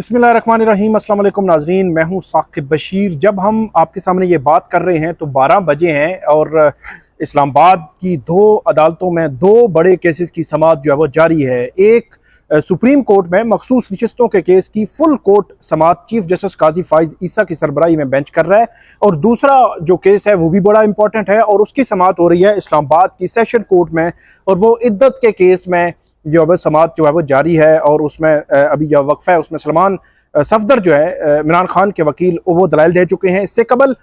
बिस्मिल्लाहिर्रहमानिर्रहीम। अस्सलाम वालेकुम नाजरीन, मैं हूं साकिब बशीर। जब हम आपके सामने ये बात कर रहे हैं तो 12 बजे हैं और इस्लामाबाद की दो अदालतों में दो बड़े केसेस की समाअत जो है वो जारी है। एक सुप्रीम कोर्ट में मखसूस नशिस्तों के केस की फुल कोर्ट समाअत चीफ जस्टिस काजी फाइज ईसा की सरबराही में बेंच कर रहा है, और दूसरा जो केस है वो भी बड़ा इंपॉर्टेंट है और उसकी समाअत हो रही है इस्लामाबाद की सेशन कोर्ट में, और वो इद्दत के केस में जो है समाअत जो है वो जारी है। और उसमें अभी जो वक्फा है उसमें सलमान सफदर जो है इमरान खान के वकील वो दलाइल दे चुके हैं। इससे कबल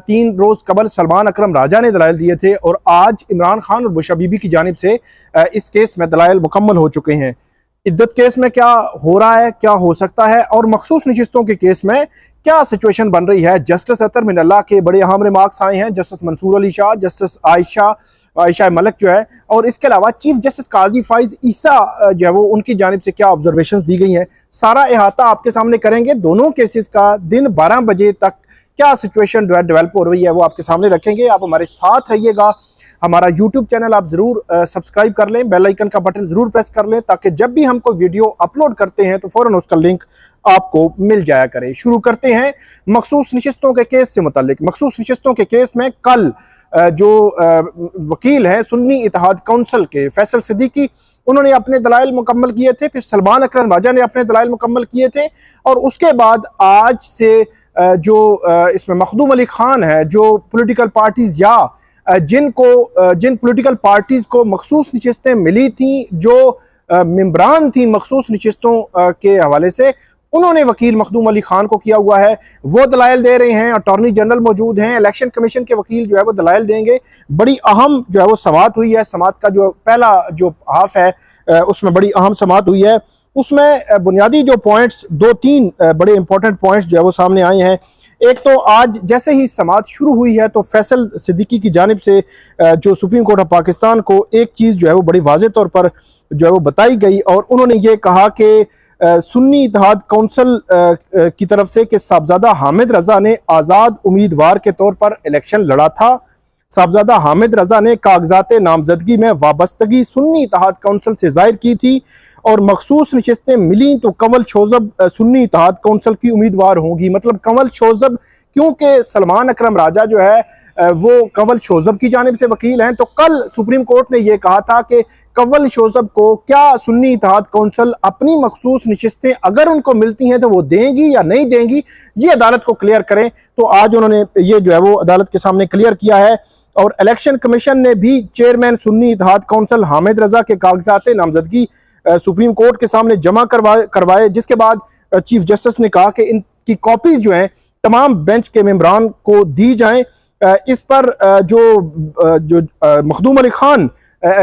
3 रोज कबल सलमान अकरम राजा ने दलाइल दिए थे और आज इमरान खान और बुशरा बीबी की जानिब से इस केस में दलाइल मुकम्मल हो चुके हैं। इद्दत केस में क्या हो रहा है, क्या हो सकता है, और मखसूस नशिस्तों के केस में क्या सिचुएशन बन रही है। जस्टिस अतर मिनल्ला के बड़े अहम रिमार्क्स आए हैं, जस्टिस मंसूर अली शाह, जस्टिस आयशा मलिक जो है, और इसके अलावा चीफ जस्टिस काजी फाइज ईसा जो है वो उनकी जानिब से क्या ऑब्जर्वेशंस दी गई हैं, सारा अहाता आपके सामने करेंगे। दोनों केसेस का दिन 12 बजे तक क्या सिचुएशन डेवलप हो रही है वो आपके सामने रखेंगे। आप हमारे साथ रहिएगा। हमारा यूट्यूब चैनल आप जरूर सब्सक्राइब कर लें, बेल आइकन का बटन जरूर प्रेस कर लें, ताकि जब भी हम कोई वीडियो अपलोड करते हैं तो फौरन उसका लिंक आपको मिल जाया करे। शुरू करते हैं मखसूस नशिस्तों के केस से मुतालिक। मखसूस नशिस्तों के केस में कल जो वकील हैं सुन्नी इत्तेहाद काउंसिल के फैसल सिद्दीकी, उन्होंने अपने दलाइल मुकम्मल किए थे, फिर सलमान अकरम राजा ने अपने दलाइल मुकम्मल किए थे, और उसके बाद आज से जो इसमें मखदूम अली खान है, जो पॉलिटिकल पार्टीज या जिन पॉलिटिकल पार्टीज को मखसूस नशिस्तें मिली थी, जो मेंबरान थी मखसूस नशिस्तों के हवाले से, उन्होंने वकील मखदूम अली खान को किया हुआ है, वो दलाइल दे रहे हैं। अटॉर्नी जनरल मौजूद हैं, इलेक्शन कमीशन के वकील जो है वो दलाइल देंगे। बड़ी अहम जो है वो समाअत हुई है। समाअत का जो पहला जो हाफ है उसमें बड़ी अहम समाअत हुई है। उसमें बुनियादी जो पॉइंट्स 2-3 बड़े इंपॉर्टेंट पॉइंट्स जो है वो सामने आए हैं। एक तो आज जैसे ही समाअत शुरू हुई है तो फैसल सिद्दीकी की जानिब से जो सुप्रीम कोर्ट ऑफ पाकिस्तान को एक चीज़ जो है वो बड़ी वाज़ेह तौर पर जो है वो बताई गई, और उन्होंने ये कहा कि सुन्नी इत्तेहाद काउंसिल की तरफ से कि साहबजादा हामिद रजा ने आज़ाद उम्मीदवार के तौर पर इलेक्शन लड़ा था। साहबजादा हामिद रजा ने कागजात नामजदगी में वाबस्तगी सुन्नी इत्तेहाद काउंसिल से जाहिर की थी, और मखसूस नशिस्तें मिली तो कंवल शोजब सुन्नी इत्तेहाद काउंसिल की उम्मीदवार होंगी। मतलब कंवल शोजब, क्योंकि सलमान अकरम राजा जो है वो कंवल शोजब की जानिब से वकील हैं, तो कल सुप्रीम कोर्ट ने यह कहा था कि कंवल शोजब को क्या सुन्नी इत्तेहाद काउंसिल अपनी मखसूस नशिस्तें अगर उनको मिलती हैं तो वो देंगी या नहीं देंगी, ये अदालत को क्लियर करें। तो आज उन्होंने ये जो है वो अदालत के सामने क्लियर किया है। और इलेक्शन कमीशन ने भी चेयरमैन सुन्नी इत्तेहाद काउंसिल हामिद रजा के कागजात नामजदगी सुप्रीम कोर्ट के सामने जमा करवाए, जिसके बाद चीफ जस्टिस ने कहा कि इनकी कॉपी जो है तमाम बेंच के मेंबरान को दी जाएं। इस पर जो मखदूम अली खान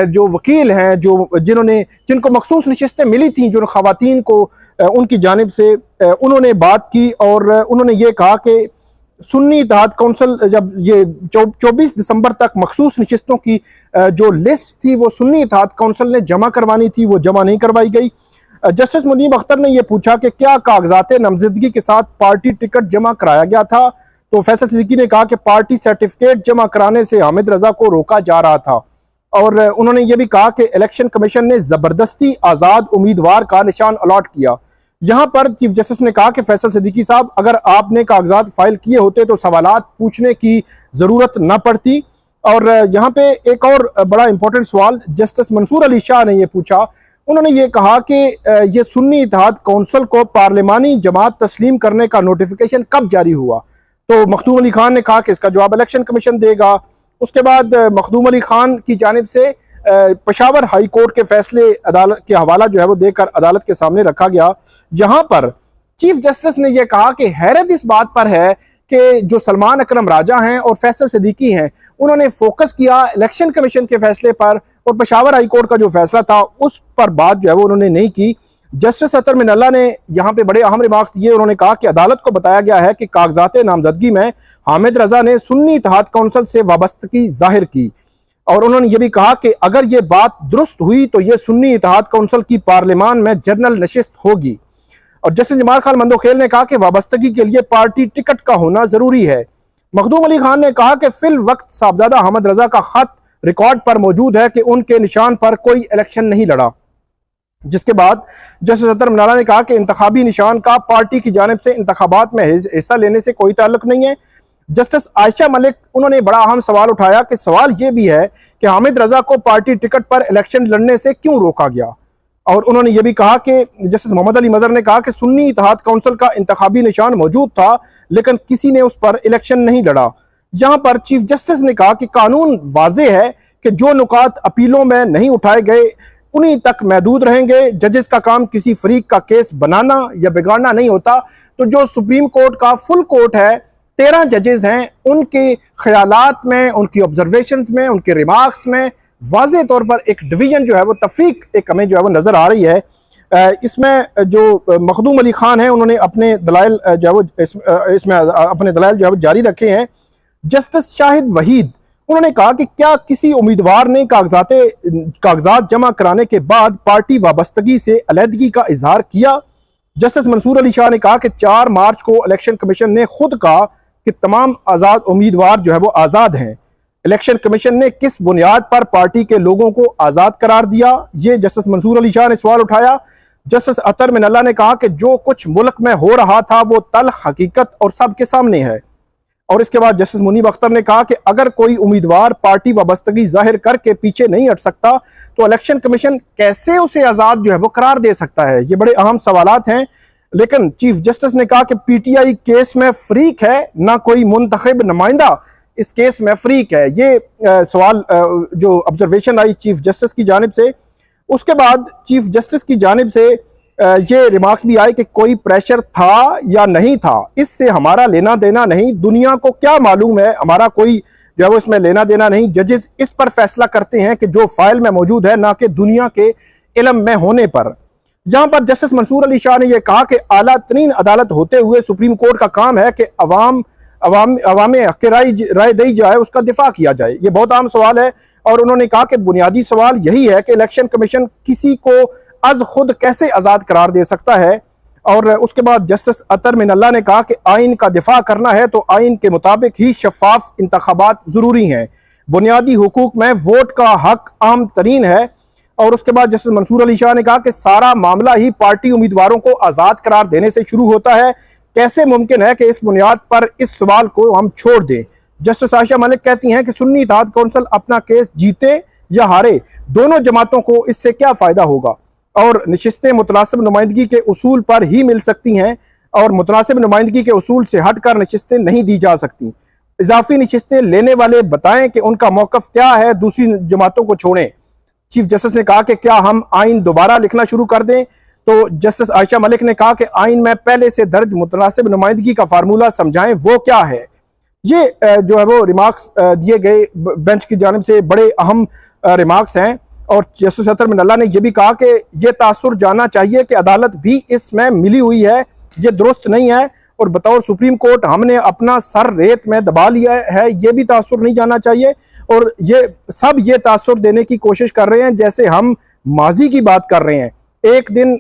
जो वकील हैं, जिनको मखसूस नशिस्तें मिली थी, जो खवातीन को, उनकी जानिब से उन्होंने बात की, और उन्होंने ये कहा कि सुन्नी इत्तेहाद काउंसिल जब ये 24 दिसंबर तक मखसूस नशिस्तों की जो लिस्ट थी वो सुन्नी इत्तेहाद काउंसिल ने जमा करवानी थी, वो जमा नहीं करवाई गई। जस्टिस मुनीब अख्तर ने यह पूछा कि क्या कागजात नामजदगी के साथ पार्टी टिकट जमा कराया गया था, तो फैसल सिद्दीकी ने कहा कि पार्टी सर्टिफिकेट जमा कराने से हामिद रजा को रोका जा रहा था। और उन्होंने ये भी कहा कि इलेक्शन कमीशन ने जबरदस्ती आजाद उम्मीदवार का निशान अलॉट किया। यहां पर चीफ जस्टिस ने कहा कि फैसल सिद्दीकी साहब, अगर आपने कागजात फाइल किए होते तो सवालात पूछने की जरूरत न पड़ती। और यहाँ पे एक और बड़ा इंपॉर्टेंट सवाल जस्टिस मंसूर अली शाह ने यह पूछा। उन्होंने ये कहा कि ये सुन्नी इत्तेहाद काउंसिल को पार्लिमानी जमात तस्लीम करने का नोटिफिकेशन कब जारी हुआ, तो मखदूम अली खान ने कहा कि इसका जवाब इलेक्शन कमीशन देगा। उसके बाद मखदूम अली खान की जानिब से पेशावर हाई कोर्ट के फैसले अदालत के हवाला जो है वो देकर अदालत के सामने रखा गया। यहाँ पर चीफ जस्टिस ने यह कहा कि हैरत इस बात पर है कि जो सलमान अकरम राजा हैं और फैसल सिद्दीकी हैं, उन्होंने फोकस किया इलेक्शन कमीशन के फैसले पर, और पेशावर हाई कोर्ट का जो फैसला था उस पर बात जो है वो उन्होंने नहीं की। जस्टिस अतर मिनल्ला ने यहाँ पे बड़े अहम रिमार्क्स दिए। उन्होंने कहा कि अदालत को बताया गया है कि कागजात नामजदगी में हामिद रजा ने सुन्नी इत्तेहाद काउंसिल से वाबस्तगी जाहिर की, और उन्होंने ये भी कहा कि अगर ये बात दुरुस्त हुई तो ये सुन्नी इत्तेहाद काउंसिल की पार्लियामान में जनरल नशिस्त होगी। और जस्टिस जमाल खान मंदोखेल ने कहा कि वाबस्तगी के लिए पार्टी टिकट का होना जरूरी है। मखदूम अली खान ने कहा कि फिल वक्त साहबजादा हामिद रजा का खत रिकॉर्ड पर मौजूद है कि उनके निशान पर कोई इलेक्शन नहीं लड़ा। जिसके बाद जस्टिस अतर मिनाला ने कहा कि इंतखाबी निशान का पार्टी की जानिब से इंतखाबात में हिस्सा लेने से कोई ताल्लुक नहीं है। जस्टिस आयशा मलिक, उन्होंने बड़ा अहम सवाल उठाया कि सवाल यह भी है कि हामिद रजा को पार्टी टिकट पर इलेक्शन लड़ने से क्यों रोका गया। और उन्होंने यह भी कहा कि जस्टिस मोहम्मद अली मजहर ने कहा कि सुन्नी इत्तेहाद काउंसिल का इंतखाबी निशान मौजूद था, लेकिन किसी ने उस पर इलेक्शन नहीं लड़ा। यहां पर चीफ जस्टिस ने कहा कि कानून वाजे है कि जो नुकात अपीलों में नहीं उठाए गए उन्हीं तक महदूद रहेंगे। जजेस का काम किसी फरीक का केस बनाना या बिगाड़ना नहीं होता। तो जो सुप्रीम कोर्ट का फुल कोर्ट है, 13 जजेस हैं, उनके ख्यालात में, उनकी ऑब्जर्वेशंस में, उनके रिमार्क्स में वाज़े तौर पर एक डिवीजन जो है वो तफरीक एक हमें जो है वो नजर आ रही है। इसमें जो मखदूम अली खान है, उन्होंने अपने दलाइल जो है वो इसमें अपने दलाइल जो है वो जारी रखे हैं। जस्टिस शाहिद वहीद, उन्होंने कहा कि क्या किसी उम्मीदवार ने कागजात जमा कराने के बाद पार्टी वाबस्तगी से अलहदगी का इजहार किया। जस्टिस मंसूर अली शाह ने कहा कि 4 मार्च को इलेक्शन कमीशन ने खुद कहा कि तमाम आज़ाद उम्मीदवार जो है वो आज़ाद हैं। इलेक्शन कमीशन ने किस बुनियाद पर पार्टी के लोगों को आज़ाद करार दिया, ये जस्टिस मंसूर अली शाह ने सवाल उठाया। जस्टिस अतर मिनल्ला ने कहा कि जो कुछ मुल्क में हो रहा था वो तल्ख हकीकत और सबके सामने है। और इसके बाद जस्टिस मुनीब अख्तर ने कहा कि अगर कोई उम्मीदवार पार्टी वाबस्तगी जाहिर करके पीछे नहीं हट सकता तो इलेक्शन कमीशन कैसे उसे आज़ाद जो है वो करार दे सकता है। ये बड़े अहम सवालात हैं। लेकिन चीफ जस्टिस ने कहा कि पीटीआई केस में फरीक है, ना कोई मुंतखब नुमाइंदा इस केस में फरीक है। ये सवाल जो ऑब्जर्वेशन आई चीफ जस्टिस की जानिब से। उसके बाद चीफ जस्टिस की जानिब से ये रिमार्क्स भी आए कि कोई प्रेशर था या नहीं था, इससे हमारा लेना देना नहीं। दुनिया को क्या मालूम है, हमारा कोई जो है वो इसमें लेना देना नहीं। जजेस इस पर फैसला करते हैं कि जो फाइल में मौजूद है, ना कि दुनिया के इल्म में होने पर। यहां पर जस्टिस मंसूर अली शाह ने यह कहा कि आला तरीन अदालत होते हुए सुप्रीम कोर्ट का काम है कि अवाम के राय दी जाए, उसका दिफा किया जाए। ये बहुत अहम सवाल है। और उन्होंने कहा कि बुनियादी सवाल यही है कि इलेक्शन कमीशन किसी को अज खुद कैसे आज़ाद करार दे सकता है। और उसके बाद जस्टिस अतर मिनल्ला ने कहा कि आइन का दिफा करना है तो आइन के मुताबिक ही शफाफ इंतखाबात जरूरी हैं। बुनियादी हुकूक में वोट का हक अहम तरीन है। और उसके बाद जस्टिस मंसूर अली शाह ने कहा कि सारा मामला ही पार्टी उम्मीदवारों को आज़ाद करार देने से शुरू होता है। कैसे मुमकिन है कि इस बुनियाद पर इस सवाल को हम छोड़ दें। जस्टिस आयशा मलिक कहती हैं कि सुन्नी इत्तेहाद कौंसिल अपना केस जीते या हारे, दोनों जमातों को इससे क्या फायदा होगा। और नशिस्तें मुतनासिब नुमाइंदगी के उसूल पर ही मिल सकती हैं और मुतनासिब नुमाइंदगी के उसूल से हटकर नशिस्तें नहीं दी जा सकती। इजाफी नशिस्तें लेने वाले बताएं कि उनका मौकफ क्या है, दूसरी जमातों को छोड़ें। चीफ जस्टिस ने कहा कि क्या हम आइन दोबारा लिखना शुरू कर दें। तो जस्टिस आयशा मलिक ने कहा कि आइन में पहले से दर्ज मुतनासिब नुमाइंदगी का फार्मूला समझाएं, वो क्या है। ये जो है वो रिमार्क्स दिए गए बेंच की जानिब से बड़े अहम रिमार्क्स हैं। और जस्टिस अतर मिनल्ला ने यह भी कहा कि यह तासुर जाना चाहिए कि अदालत भी इसमें मिली हुई है, ये दुरुस्त नहीं है। और बतौर सुप्रीम कोर्ट हमने अपना सर रेत में दबा लिया है, ये भी तासुर नहीं जाना चाहिए। और ये सब ये तासुर देने की कोशिश कर रहे हैं जैसे हम माजी की बात कर रहे हैं। एक दिन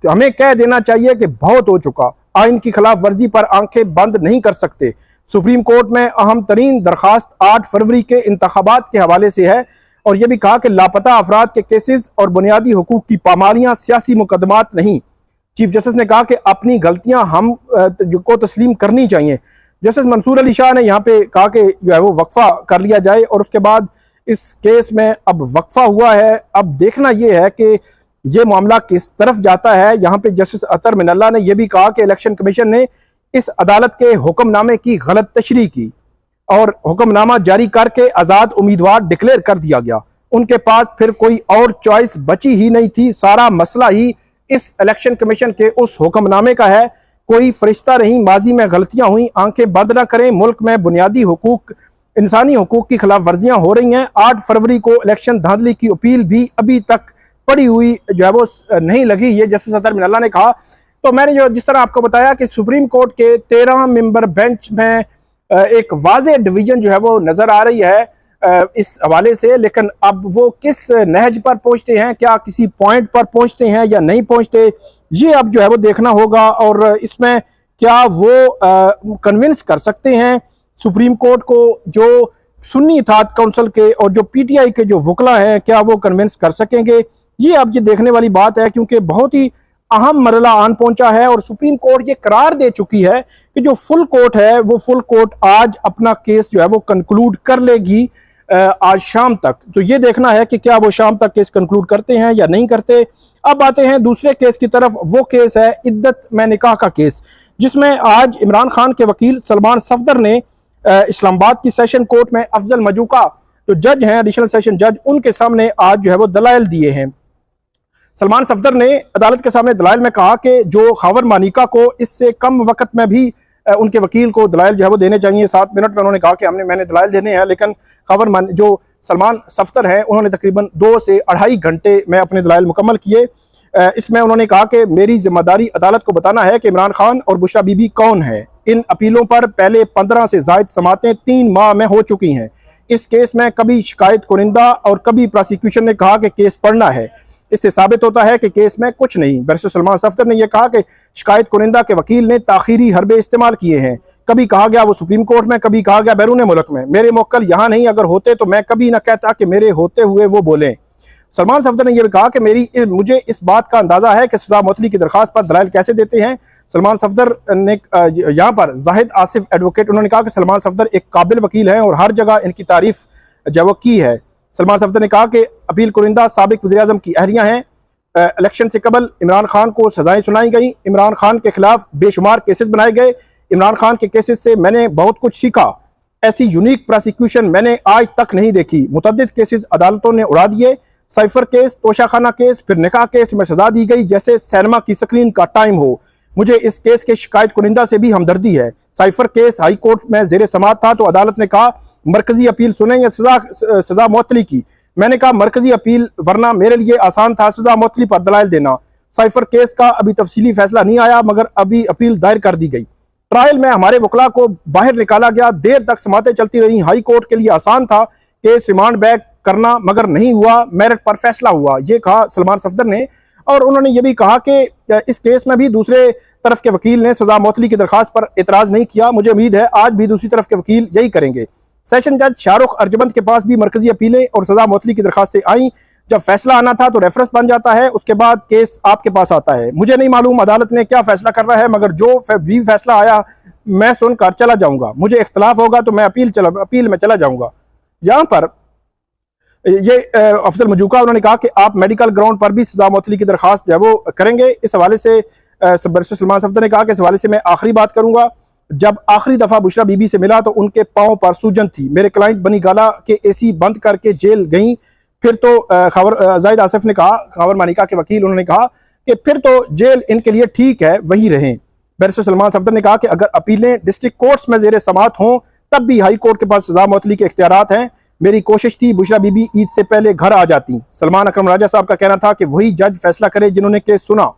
हमें कह देना चाहिए कि बहुत हो चुका, आइन की खिलाफ वर्जी पर आंखें बंद नहीं कर सकते। सुप्रीम कोर्ट में अहम तरीन दरखास्त 8 फरवरी के इंतखाबात के हवाले से है। और यह भी कहा कि लापता अफराद के केसेस और बुनियादी हुकूक की पामालियां सियासी मुकदमात नहीं। चीफ जस्टिस ने कहा कि अपनी गलतियां हम को तस्लीम करनी चाहिए। जस्टिस मंसूर अली शाह ने यहाँ पे कहा कि जो है वो वक्फा कर लिया जाए। और उसके बाद इस केस में अब वक्फा हुआ है, अब देखना यह है कि ये मामला किस तरफ जाता है। यहाँ पे जस्टिस अतर मिनल्ला ने यह भी कहा कि इलेक्शन कमीशन ने इस अदालत के हुक्मनामे की गलत तशरीह की और हुक्मनामा जारी करके आज़ाद उम्मीदवार डिक्लेयर कर दिया गया। उनके पास फिर कोई और चॉइस बची ही नहीं थी। सारा मसला ही इस इलेक्शन कमीशन के उस हुक्मनामे का है। कोई फरिश्ता नहीं, माजी में गलतियां हुई, आंखें बंद ना करें। मुल्क में बुनियादी हुकूक, इंसानी हुकूक की खिलाफ वर्जियां हो रही हैं। 8 फरवरी को इलेक्शन धांधली की अपील भी अभी तक पड़ी हुई जो है वो नहीं लगी, ये जस्टिस अतर मिनल्ला ने कहा। तो मैंने जो जिस तरह आपको बताया कि सुप्रीम कोर्ट के 13 मेंबर बेंच में एक वाज़े डिवीजन जो है वो नजर आ रही है इस हवाले से। लेकिन अब वो किस नहज पर पहुंचते हैं, क्या किसी पॉइंट पर पहुंचते हैं या नहीं पहुंचते, ये अब जो है वो देखना होगा। और इसमें क्या वो कन्विंस कर सकते हैं सुप्रीम कोर्ट को, जो सुन्नी इत्तेहाद काउंसिल के और जो पीटीआई के जो वकला हैं, क्या वो कन्विंस कर सकेंगे ये अब ये देखने वाली बात है, क्योंकि बहुत ही अहम मरला आन पहुंचा है और सुप्रीम कोर्ट ये करार दे चुकी है कि जो फुल कोर्ट है वो फुल कोर्ट आज अपना केस जो है वो कंक्लूड कर लेगी आज शाम तक। तो ये देखना है कि क्या वो शाम तक केस कंक्लूड करते हैं या नहीं करते। अब आते हैं दूसरे केस की तरफ। वो केस है इद्दत में निकाह का केस, जिसमें आज इमरान खान के वकील सलमान सफदर ने इस्लामाबाद की सेशन कोर्ट में अफजल मजूका जो जज हैं, एडिशनल सेशन जज, उनके सामने आज जो है वो दलाइल दिए हैं। सलमान सफदर ने अदालत के सामने दलाइल में कहा कि जो खावर मानिका को इससे कम वक्त में भी उनके वकील को दलाइल जो है वो देने चाहिए। 7 मिनट में उन्होंने कहा कि मैंने दलाइल देने हैं, लेकिन जो सलमान सफदर हैं उन्होंने तकरीबन 2 से 2.5 घंटे में अपने दलाइल मुकम्मल किए। इसमें उन्होंने कहा कि मेरी जिम्मेदारी अदालत को बताना है कि इमरान खान और बुशरा बीबी कौन है। इन अपीलों पर पहले 15 से जायद समातें 3 माह में हो चुकी हैं। इस केस में कभी शिकायत कुनिंदा और कभी प्रोसिक्यूशन ने कहा कि केस पढ़ना है। इससे साबित होता है कि केस में कुछ नहीं। बैरिस्टर सलमान सफदर ने यह कहा कि शिकायत कुनिंदा के वकील ने ताखीरी हरबे इस्तेमाल किए हैं। कभी कहा गया वो सुप्रीम कोर्ट में, कभी कहा गया बैरून मुल्क में। मेरे मौक्कल यहाँ नहीं, अगर होते तो मैं कभी ना कहता कि मेरे होते हुए वो बोलें। सलमान सफदर ने यह भी कहा कि मुझे इस बात का अंदाजा है कि सजा मुअत्तली की दरखास्त पर दलाइल कैसे देते हैं। सलमान सफदर ने यहाँ पर जाहिद आसिफ एडवोकेट, उन्होंने कहा कि सलमान सफदर एक काबिल वकील हैं और हर जगह इनकी तारीफ जो की है। सलमान सफदर ने कहा कि अपील कुरिंदा साबिक वज़ीर आज़म की अहलिया हैं। इलेक्शन से कबल इमरान खान को सजाएं सुनाई गई, इमरान खान के खिलाफ बेशुमार केसेस बनाए गए। इमरान खान के केसेस से मैंने बहुत कुछ सीखा। ऐसी यूनिक प्रोसिक्यूशन मैंने आज तक नहीं देखी। मुतअद्दिद केसेस अदालतों ने उड़ा दिए। साइफर केस, तोशाखाना केस, फिर निकाह केस में सजा दी गई जैसे सिनेमा की स्क्रीन का टाइम हो। मुझे इस केस के शिकायत कुनिंदा से भी हमदर्दी है। साइफर केस हाई कोर्ट में जेर समात था तो अदालत ने कहा मरकजी अपील सुने या सजा मुअत्तली की। मैंने कहा मरकजी अपील, वरना मेरे लिए आसान था सजा मुअत्तली पर दलाइल देना। साइफर केस का अभी तफसीली फैसला नहीं आया, मगर अभी अपील दायर कर दी गई। ट्रायल में हमारे वकला को बाहर निकाला गया, देर तक समातें चलती रही। हाई कोर्ट के लिए आसान था केस रिमांड बैक करना, मगर नहीं हुआ, मेरिट पर फैसला हुआ। ये कहा सलमान सफदर ने। और उन्होंने ये भी कहा कि इस केस में भी दूसरे तरफ के वकील ने सजा मुअत्तली की दरखास्त पर एतराज नहीं किया। मुझे उम्मीद है आज भी दूसरी तरफ के वकील यही करेंगे। सेशन जज शाहरुख अर्जमंद के पास भी मरकजी अपीलें और सजा मुअत्तली की दरखास्तें आई। जब फैसला आना था तो रेफरेंस बन जाता है, उसके बाद केस आपके पास आता है। मुझे नहीं मालूम अदालत ने क्या फैसला कर रहा है, मगर जो भी फैसला आया मैं सुनकर चला जाऊंगा। मुझे इख्तलाफ होगा तो मैं अपील में चला जाऊंगा। यहाँ पर ये अफजल मजूका उन्होंने कहा कि आप मेडिकल ग्राउंड पर भी सजा मुअत्तली की दरखास्त जो है वो करेंगे। इस हवाले से बैरिस्टर सलमान सफदर ने कहा कि इस हवाले से मैं आखिरी बात करूंगा। जब आखिरी दफा बुशरा बीबी से मिला तो उनके पांव पर सूजन थी। मेरे क्लाइंट बनी गाला के एसी बंद करके जेल गई। फिर तो जाहिद आसिफ ने कहा, खावर मानिका के वकील, उन्होंने कहा कि फिर तो जेल इनके लिए ठीक है, वही रहें। बैरिस्टर सलमान सफदर ने कहा कि अगर अपीलें डिस्ट्रिक्ट कोर्ट्स में जेर समात हों तब भी हाई कोर्ट के पास सजा मुअत्तली के इख्तियारात हैं। मेरी कोशिश थी बुशरा बीबी ईद से पहले घर आ जाती। सलमान अकरम राजा साहब का कहना था कि वही जज फैसला करे जिन्होंने केस सुना।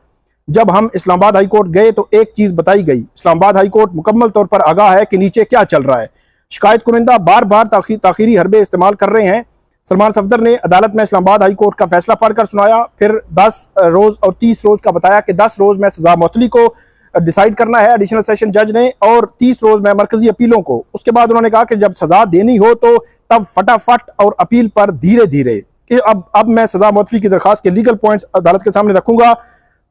जब हम इस्लामाबाद हाई कोर्ट गए तो एक चीज बताई गई, इस्लामाबाद हाई कोर्ट मुकम्मल तौर पर आगाह है कि नीचे क्या चल रहा है। शिकायत कुनिंदा बार बार ताखीरी हरबे इस्तेमाल कर रहे हैं। सलमान सफदर ने अदालत में इस्लामाबाद हाई कोर्ट का फैसला पढ़कर सुनाया, फिर 10 रोज और 30 रोज का बताया कि 10 रोज में सजा मुअत्तली को डिसाइड करना है एडिशनल सेशन जज ने, और 30 रोज में मरकजी अपीलों को। उसके बाद उन्होंने कहा कि जब सजा देनी हो तो तब फटाफट और अपील पर धीरे धीरे। अब मैं सजा मुअत्तली की दरखास्त के लीगल पॉइंट्स अदालत के सामने रखूंगा।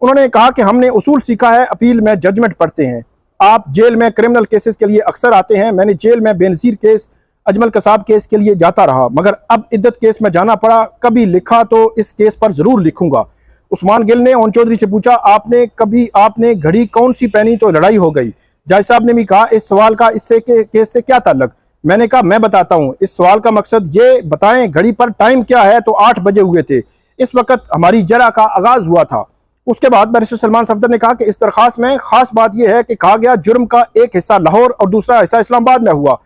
उन्होंने कहा कि हमने उसूल सीखा है, अपील में जजमेंट पढ़ते हैं। आप जेल में क्रिमिनल केसेस के लिए अक्सर आते हैं। मैंने जेल में बेनजीर केस, अजमल कसाब केस के लिए जाता रहा, मगर अब इद्दत केस में जाना पड़ा। कभी लिखा तो इस केस पर जरूर लिखूंगा। उस्मान गिल ने ओन चौधरी से पूछा, आपने घड़ी कौन सी पहनी तो लड़ाई हो गई। जज साहब ने भी कहा इस सवाल का इससे केस से क्या ताल्लुक। मैंने कहा मैं बताता हूँ। इस सवाल का मकसद ये बताएं घड़ी पर टाइम क्या है, तो 8 बजे हुए थे। इस वक्त हमारी जरा का आगाज हुआ था। उसके बाद बैरिस्टर सलमान सफदर ने कहा कि इस दरखास्त में खास बात यह है कि कहा गया जुर्म का एक हिस्सा लाहौर और दूसरा हिस्सा इस्लामाबाद में हुआ।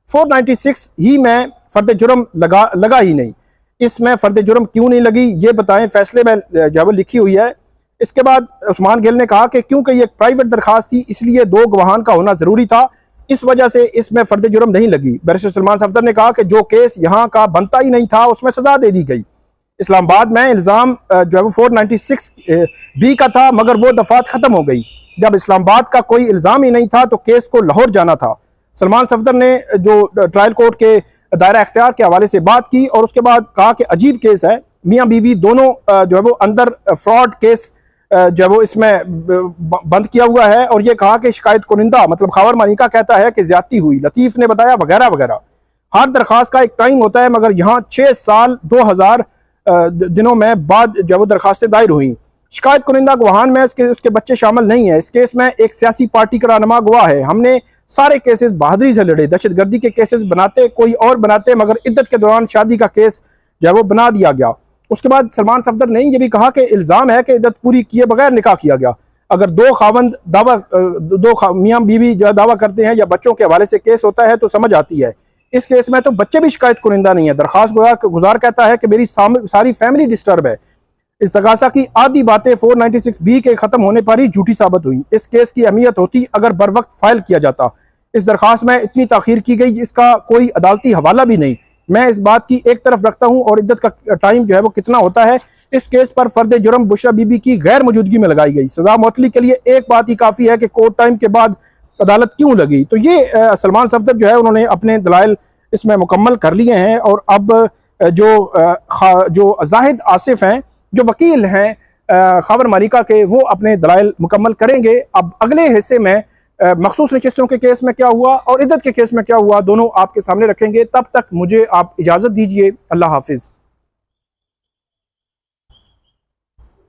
496 ही में फर्द जुर्म लगा ही नहीं। इसमें फर्द जुर्म क्यों नहीं लगी ये बताएं, फैसले में जब लिखी हुई है। इसके बाद उस्मान गिल ने कहा कि क्योंकि ये एक प्राइवेट दरखास्त थी इसलिए 2 गवाहान का होना जरूरी था, इस वजह से इसमें फर्द जुर्म नहीं लगी। बैरिस्टर सलमान सफदर ने कहा कि जो केस यहाँ का बनता ही नहीं था उसमें सजा दे दी गई। इस्लामाबाद में इल्जाम जो है वो 496 बी का था, मगर वो दफात खत्म हो गई। जब इस्लामाबाद का कोई इल्जाम ही नहीं था तो केस को लाहौर जाना था। सलमान सफदर ने जो ट्रायल कोर्ट के दायरा इख्तियार के हवाले से बात की और उसके बाद कहा कि अजीब केस है, मियाँ बीवी दोनों जो है वो अंदर फ्रॉड केस जो है वो इसमें बंद किया हुआ है। और ये कहा कि शिकायत कुनिंदा मतलब खावर मानिका कहता है कि ज्यादती हुई, लतीफ ने बताया वगैरह वगैरह। हर दरखास्त का एक टाइम होता है, मगर यहाँ 6 साल 2000 दिनों में बाद जो वो दरखास्तें दायर हुई। शिकायत कुनिंदा गवाहान में उसके बच्चे शामिल नहीं है। इस केस में एक सियासी पार्टी का रहनुमा गवाह है। हमने सारे केसेस बहादुरी से लड़े, दहशतगर्दी के केसेस बनाते कोई और बनाते, मगर इद्दत के दौरान शादी का केस जो है वो बना दिया गया। उसके बाद सलमान सफदर ने ये भी कहा कि इल्जाम है कि इद्दत पूरी किए बगैर निकाह किया गया। अगर दो खावंद दावा मियाँ बीवी जो दावा करते हैं या बच्चों के हवाले से केस होता है तो समझ आती है। इस केस में तो बच्चे भी शिकायत कुनिंदा नहीं है। दरखास्त गुजार कहता है कि मेरी सारी फैमिली डिस्टर्ब है। इस तगासा की आधी बातें 496B के खत्म होने पर ही झूठी साबित हुई। इस केस की अहमियत होती अगर बर वक्त फाइल किया जाता। इस दरखास्त में इतनी ताखीर की गई जिसका कोई अदालती हवाला भी नहीं। मैं इस बात की एक तरफ रखता हूं और इद्दत का टाइम जो है वो कितना होता है। इस केस पर फर्द जुर्म बुशरा बीबी की गैर मौजूदगी में लगाई गई। सजा मुअत्तली के लिए एक बात ही काफी है कि कोर्ट टाइम के बाद अदालत क्यों लगी। तो ये सलमान सफदर जो है उन्होंने अपने दलाइल इसमें मुकम्मल कर लिए हैं। और अब जो जाहिद आसिफ हैं जो वकील हैं खावर मानिका के, वो अपने दलाइल मुकम्मल करेंगे। अब अगले हिस्से में मखसूस नशिस्तों के केस में क्या हुआ और इद्दत के केस में क्या हुआ, दोनों आपके सामने रखेंगे। तब तक मुझे आप इजाज़त दीजिए। अल्लाह हाफिज़।